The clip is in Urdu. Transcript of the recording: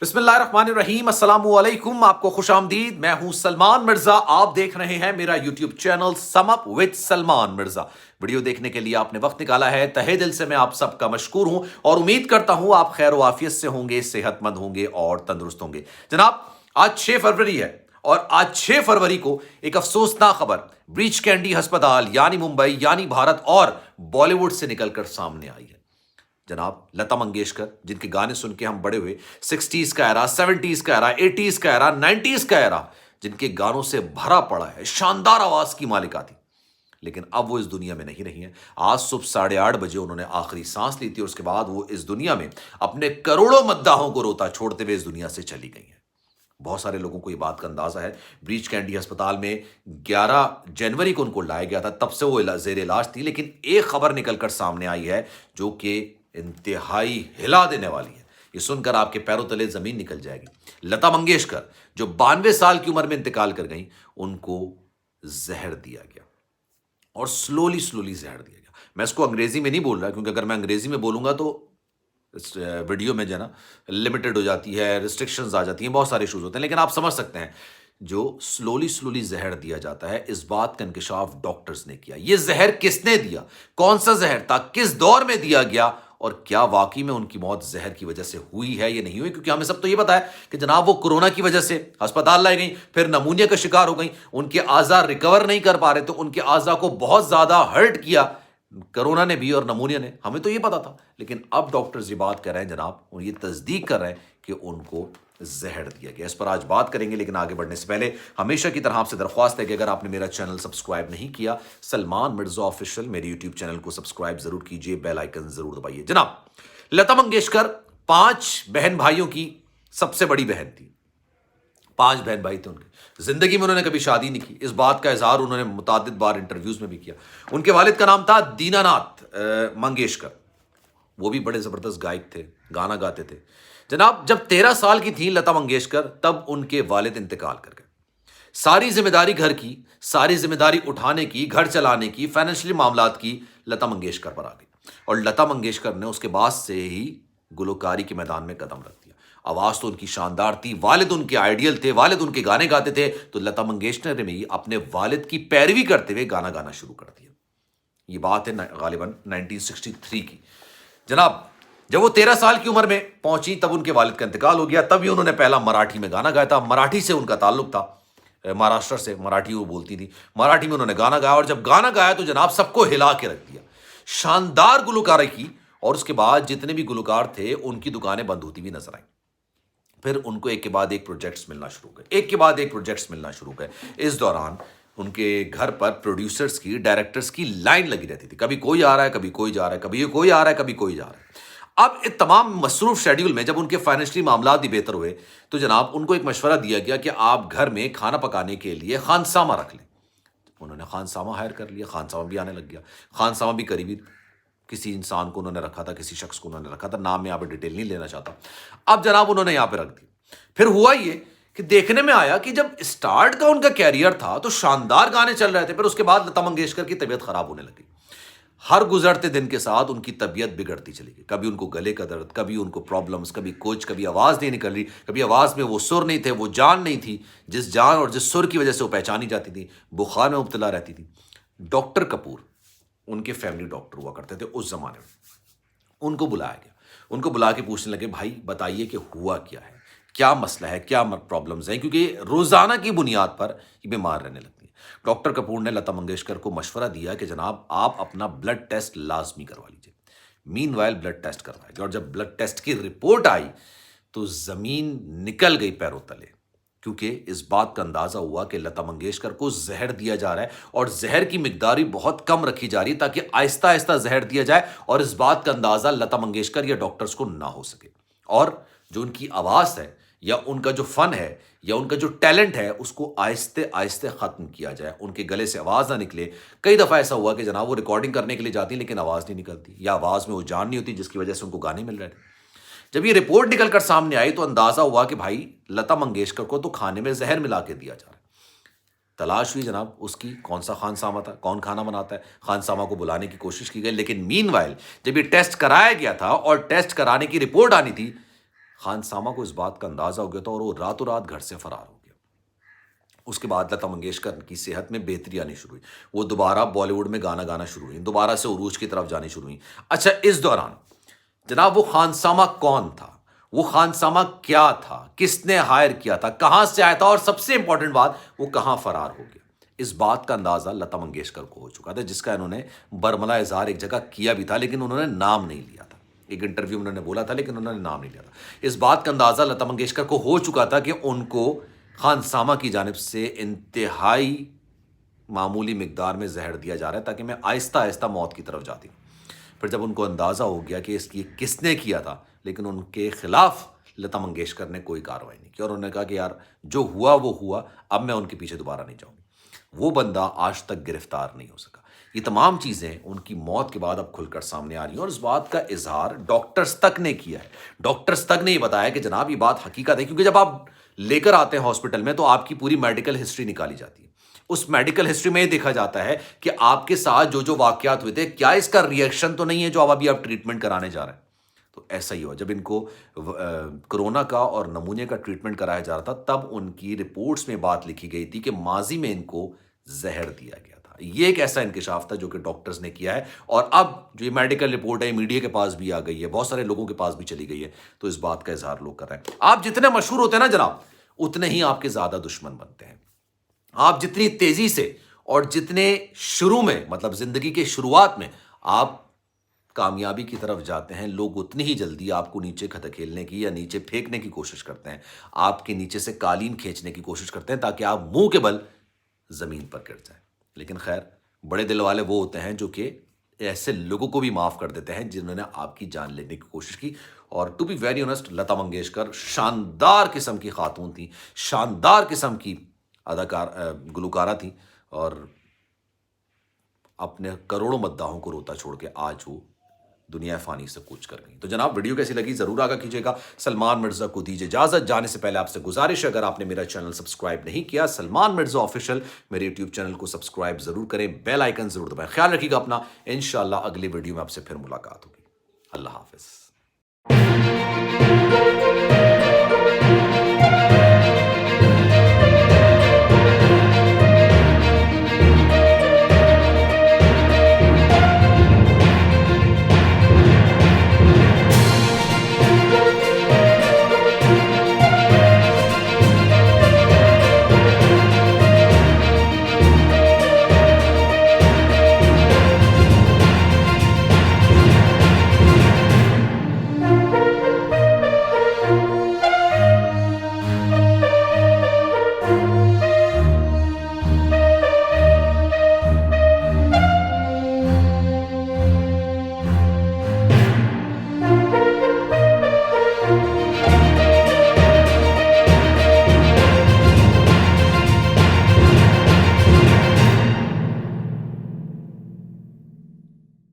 بسم اللہ الرحمن الرحیم، السلام علیکم، آپ کو خوش آمدید۔ میں ہوں سلمان مرزا، آپ دیکھ رہے ہیں میرا YouTube channel some up with Salman Mirza. Video دیکھنے کے لیے آپ نے وقت نکالا ہے، تہہ دل سے میں آپ سب کا مشکور ہوں اور امید کرتا ہوں آپ خیر و عافیت سے ہوں گے، صحت مند ہوں گے اور تندرست ہوں گے۔ جناب، آج 6 فروری ہے اور آج 6 فروری کو ایک افسوسناک خبر بریچ کینڈی ہسپتال یعنی ممبئی یعنی بھارت اور بالی ووڈ سے نکل کر سامنے آئی ہے۔ جناب لتا منگیشکر، جن کے گانے سن کے ہم بڑے ہوئے، 60s کا ایرا، 70s کا ایرا، 80s کا ایرا، 90s کا ایرا، جن کے گانوں سے بھرا پڑا ہے، شاندار آواز کی مالکہ تھی، لیکن اب وہ اس دنیا میں نہیں رہی ہیں۔ آج صبح 8:30 بجے انہوں نے آخری سانس لی تھی اور اس کے بعد وہ اس دنیا میں اپنے کروڑوں مداحوں کو روتا چھوڑتے ہوئے اس دنیا سے چلی گئی ہیں۔ بہت سارے لوگوں کو یہ بات کا اندازہ ہے، بریچ کینڈی ہسپتال میں 11 جنوری کو ان کو لایا گیا تھا، تب سے وہ زیر علاج تھی، لیکن ایک خبر نکل کر سامنے آئی ہے جو کہ انتہائی ہلا دینے والی ہے۔ یہ سن کر آپ کے پیروں تلے زمین نکل جائے گی۔ لتا منگیشکر جو 92 سال کی عمر میں انتقال کر گئیں، ان کو زہر دیا گیا اور سلولی زہر دیا گیا۔ میں اس کو انگریزی میں نہیں بول رہا کیونکہ اگر میں انگریزی میں بولوں گا تو اس ویڈیو میں جو ہے نا لمیٹڈ ہو جاتی ہے، ریسٹرکشنز آ جاتی ہیں، بہت سارے ایشوز ہوتے ہیں، لیکن آپ سمجھ سکتے ہیں جو سلولی زہر دیا جاتا ہے، اس بات کا انکشاف ڈاکٹرز نے کیا۔ یہ زہر کس نے دیا، کون سا زہر تھا، کس دور میں دیا گیا اور کیا واقعی میں ان کی موت زہر کی وجہ سے ہوئی ہے یا نہیں ہوئی؟ کیونکہ ہمیں سب تو یہ پتا ہے کہ جناب وہ کورونا کی وجہ سے ہسپتال لائی گئیں، پھر نمونیا کا شکار ہو گئیں، ان کے اعضاء ریکور نہیں کر پا رہے، تو ان کے اعضاء کو بہت زیادہ ہرٹ کیا کرونا نے بھی اور نمونیا نے، ہمیں تو یہ پتا تھا، لیکن اب ڈاکٹرز یہ بات کر رہے ہیں جناب، اور یہ تصدیق کر رہے ہیں کہ ان کو زہر دیا گیا۔ اس پر آج بات کریں گے، لیکن آگے بڑھنے سے پہلے ہمیشہ کی طرح آپ سے درخواست ہے کہ اگر آپ نے میرا چینل سبسکرائب نہیں کیا، سلمان مرزا آفیشیل میرے یوٹیوب چینل کو سبسکرائب ضرور کیجئے، بیل آئیکن ضرور دبائیے۔ جناب لتا منگیشکر 5 بہن بھائیوں کی سب سے بڑی بہن تھی، 5 بہن بھائی تھے ان کے۔ زندگی میں انہوں نے کبھی شادی نہیں کی، اس بات کا اظہار انہوں نے متعدد بار انٹرویوز میں بھی کیا۔ ان کے والد کا نام تھا دینا ناتھ منگیشکر، وہ بھی بڑے زبردست گائک تھے، گانا گاتے تھے۔ جناب جب 13 سال کی تھیں لتا منگیشکر، تب ان کے والد انتقال کر گئے۔ ساری ذمہ داری گھر کی، ساری ذمہ داری اٹھانے کی، گھر چلانے کی، فائنینشلی معاملات کی لتا منگیشکر پر آ گئی، اور لتا منگیشکر نے اس کے بعد سے ہی گلوکاری کے میدان میں قدم رکھ دیا۔ آواز تو ان کی شاندار تھی، والد ان کے آئیڈیل تھے، والد ان کے گانے گاتے تھے، تو لتا منگیشکر نے بھی اپنے والد کی پیروی کرتے ہوئے گانا گانا شروع کر دیا۔ یہ بات ہے غالباً 1963 کی۔ جناب جب وہ 13 سال کی عمر میں پہنچی تب ان کے والد کا انتقال ہو گیا، تبھی انہوں نے پہلا مراٹھی میں گانا گایا تھا۔ مراٹھی سے ان کا تعلق تھا، مہاراشٹر سے، مراٹھی وہ بولتی تھی، مراٹھی میں انہوں نے گانا گایا، اور جب گانا گایا تو جناب سب کو ہلا کے رکھ دیا، شاندار گلوکاری کی، اور اس کے بعد جتنے بھی گلوکار تھے ان کی دکانیں بند ہوتی ہوئی نظر آئیں۔ پھر ان کو ایک کے بعد ایک پروجیکٹس ملنا شروع ہوئے، ایک کے بعد ایک پروجیکٹس ملنا شروع ہوئے۔ اس دوران ان کے گھر پر پروڈیوسرز کی، ڈائریکٹرز کی لائن لگی رہتی تھی، کبھی کوئی آ رہا ہے، کبھی کوئی جا رہا ہے، کبھی کوئی آ رہا ہے، کبھی کوئی جا رہا ہے۔ اب اس تمام مصروف شیڈیول میں جب ان کے فائنینشلی معاملات بھی بہتر ہوئے تو جناب ان کو ایک مشورہ دیا گیا کہ آپ گھر میں کھانا پکانے کے لیے خانسامہ رکھ لیں۔ انہوں نے خانسامہ ہائر کر لیا، خانسامہ بھی آنے لگ گیا۔ خانسامہ بھی قریبی کسی انسان کو انہوں نے رکھا تھا، کسی شخص کو انہوں نے رکھا تھا، نام میں یہاں پہ ڈیٹیل نہیں لینا چاہتا۔ اب جناب انہوں نے یہاں پہ رکھ دی۔ پھر ہوا یہ کہ دیکھنے میں آیا کہ جب اسٹارٹ کا ان کا کیریئر تھا تو شاندار گانے چل رہے تھے، پھر اس کے بعد لتا منگیشکر کی طبیعت خراب ہونے لگی۔ ہر گزرتے دن کے ساتھ ان کی طبیعت بگڑتی چلی گئی، کبھی ان کو گلے کا درد، کبھی ان کو پرابلمز، کبھی کچھ، کبھی آواز نہیں نکل رہی، کبھی آواز میں وہ سر نہیں تھے، وہ جان نہیں تھی جس جان اور جس سر کی وجہ سے وہ پہچانی جاتی تھی، بخار میں مبتلا رہتی تھی۔ ڈاکٹر کپور ان کے فیملی ڈاکٹر ہوا کرتے تھے اس زمانے میں، ان کو بلایا گیا، ان کو بلا کے پوچھنے لگے بھائی بتائیے کہ ہوا کیا ہے، کیا مسئلہ ہے، کیا پرابلمز ہیں، کیونکہ روزانہ کی بنیاد پر یہ بیمار رہنے لگتی ہیں۔ ڈاکٹر کپور نے لتا منگیشکر کو مشورہ دیا کہ جناب آپ اپنا بلڈ ٹیسٹ لازمی کروا لیجیے۔ مین وائل بلڈ ٹیسٹ کروائے گا، اور جب بلڈ ٹیسٹ کی رپورٹ آئی تو زمین نکل گئی پیروں تلے، کیونکہ اس بات کا اندازہ ہوا کہ لتا منگیشکر کو زہر دیا جا رہا ہے، اور زہر کی مقدار بہت کم رکھی جا رہی ہے تاکہ آہستہ آہستہ زہر دیا جائے، اور اس بات کا اندازہ لتا منگیشکر یا ڈاکٹرز کو نہ ہو سکے، اور جو ان کی آواز ہے یا ان کا جو فن ہے یا ان کا جو ٹیلنٹ ہے اس کو آہستہ آہستہ ختم کیا جائے، ان کے گلے سے آواز نہ نکلے۔ کئی دفعہ ایسا ہوا کہ جناب وہ ریکارڈنگ کرنے کے لیے جاتی لیکن آواز نہیں نکلتی، یا آواز میں وہ جان نہیں ہوتی جس کی وجہ سے ان کو گانے مل رہے تھے۔ جب یہ رپورٹ نکل کر سامنے آئی تو اندازہ ہوا کہ بھائی لتا منگیشکر کو تو کھانے میں زہر ملا کے دیا جا رہا ہے۔ تلاش ہوئی جناب اس کی، کون سا خانسامہ تھا، کون کھانا بناتا ہے، خانسامہ کو بلانے کی کوشش کی گئی، لیکن مین وائل جب یہ ٹیسٹ کرایا گیا تھا اور ٹیسٹ کرانے کی رپورٹ آنی تھی خان سامہ کو اس بات کا اندازہ ہو گیا تھا اور وہ راتوں رات گھر سے فرار ہو گیا۔ اس کے بعد لتا منگیشکر کی صحت میں بہتری آنی شروع ہوئی، وہ دوبارہ بالی ووڈ میں گانا گانا شروع ہوئی، دوبارہ سے عروج کی طرف جانی شروع ہوئی۔ اچھا، اس دوران جناب وہ خان سامہ کون تھا، وہ خان سامہ کیا تھا، کس نے ہائر کیا تھا، کہاں سے آیا تھا، اور سب سے امپورٹنٹ بات وہ کہاں فرار ہو گیا، اس بات کا اندازہ لتا منگیشکر کو ہو چکا تھا، جس کا انہوں نے برملا اظہار ایک جگہ کیا بھی تھا، لیکن انہوں نے نام نہیں لیا تھا۔ ایک انٹرویو میں انہوں نے بولا تھا لیکن انہوں نے نام نہیں لیا تھا۔ اس بات کا اندازہ لتا منگیشکر کو ہو چکا تھا کہ ان کو خان سامہ کی جانب سے انتہائی معمولی مقدار میں زہر دیا جا رہا ہے تاکہ میں آہستہ آہستہ موت کی طرف جاتی ہوں۔ پھر جب ان کو اندازہ ہو گیا کہ اس کی کس نے کیا تھا، لیکن ان کے خلاف لتا منگیشکر نے کوئی کارروائی نہیں کی، اور انہوں نے کہا کہ یار جو ہوا وہ ہوا، اب میں ان کے پیچھے دوبارہ نہیں جاؤں گی۔ وہ بندہ آج تک گرفتار نہیں ہو سکا۔ یہ تمام چیزیں ان کی موت کے بعد اب کھل کر سامنے آ رہی ہیں، اور اس بات کا اظہار ڈاکٹرز تک نے کیا ہے۔ ڈاکٹرز تک نے یہ بتایا کہ جناب یہ بات حقیقت ہے، کیونکہ جب آپ لے کر آتے ہیں ہاسپٹل میں تو آپ کی پوری میڈیکل ہسٹری نکالی جاتی ہے۔ اس میڈیکل ہسٹری میں یہ دیکھا جاتا ہے کہ آپ کے ساتھ جو جو واقعات ہوئے تھے، کیا اس کا ریئیکشن تو نہیں ہے جو ابھی آپ ٹریٹمنٹ کرانے جا رہے ہیں۔ تو ایسا ہی ہوا جب ان کو کرونا کا اور نمونے کا ٹریٹمنٹ کرایا جا رہا تھا، تب ان کی رپورٹس میں بات لکھی گئی تھی کہ ماضی میں ان کو زہر دیا گیا تھا۔ یہ ایک ایسا انکشاف تھا جو کہ ڈاکٹرز نے کیا ہے، اور اب جو یہ میڈیکل رپورٹ ہے میڈیا کے پاس بھی آ گئی ہے، بہت سارے لوگوں کے پاس بھی چلی گئی ہے، تو اس بات کا اظہار لوگ کر رہے ہیں۔ آپ جتنے مشہور ہوتے ہیں نا جناب، اتنے ہی آپ کے زیادہ دشمن بنتے ہیں۔ آپ جتنی تیزی سے اور جتنے شروع میں، مطلب زندگی کے شروعات میں آپ کامیابی کی طرف جاتے ہیں، لوگ اتنی ہی جلدی آپ کو نیچے دھکیلنے کی یا نیچے پھینکنے کی کوشش کرتے ہیں، آپ کے نیچے سے قالین کھینچنے کی کوشش کرتے ہیں تاکہ آپ منہ کے بل زمین پر گر جائیں۔ لیکن خیر، بڑے دل والے وہ ہوتے ہیں جو کہ ایسے لوگوں کو بھی معاف کر دیتے ہیں جنہوں نے آپ کی جان لینے کی کوشش کی۔ اور to be very honest, Lata Mangeshkar شاندار قسم کی خاتون تھی، شاندار قسم کی گلوکارہ تھی، اور اپنے کروڑوں مداحوں کو روتا چھوڑ کے آج وہ دنیا فانی سے کوچ کر گئی۔ تو جناب ویڈیو کیسی لگی ضرور آگاہ کیجیے گا۔ سلمان مرزا کو دیجیے اجازت، جانے سے پہلے آپ سے گزارش ہے، اگر آپ نے میرا چینل سبسکرائب نہیں کیا، سلمان مرزا آفیشیل میرے یوٹیوب چینل کو سبسکرائب ضرور کریں، بیل آئیکن ضرور دبائیں۔ خیال رکھیے گا اپنا، انشاءاللہ اگلی ویڈیو میں آپ سے پھر ملاقات ہوگی۔ اللہ حافظ۔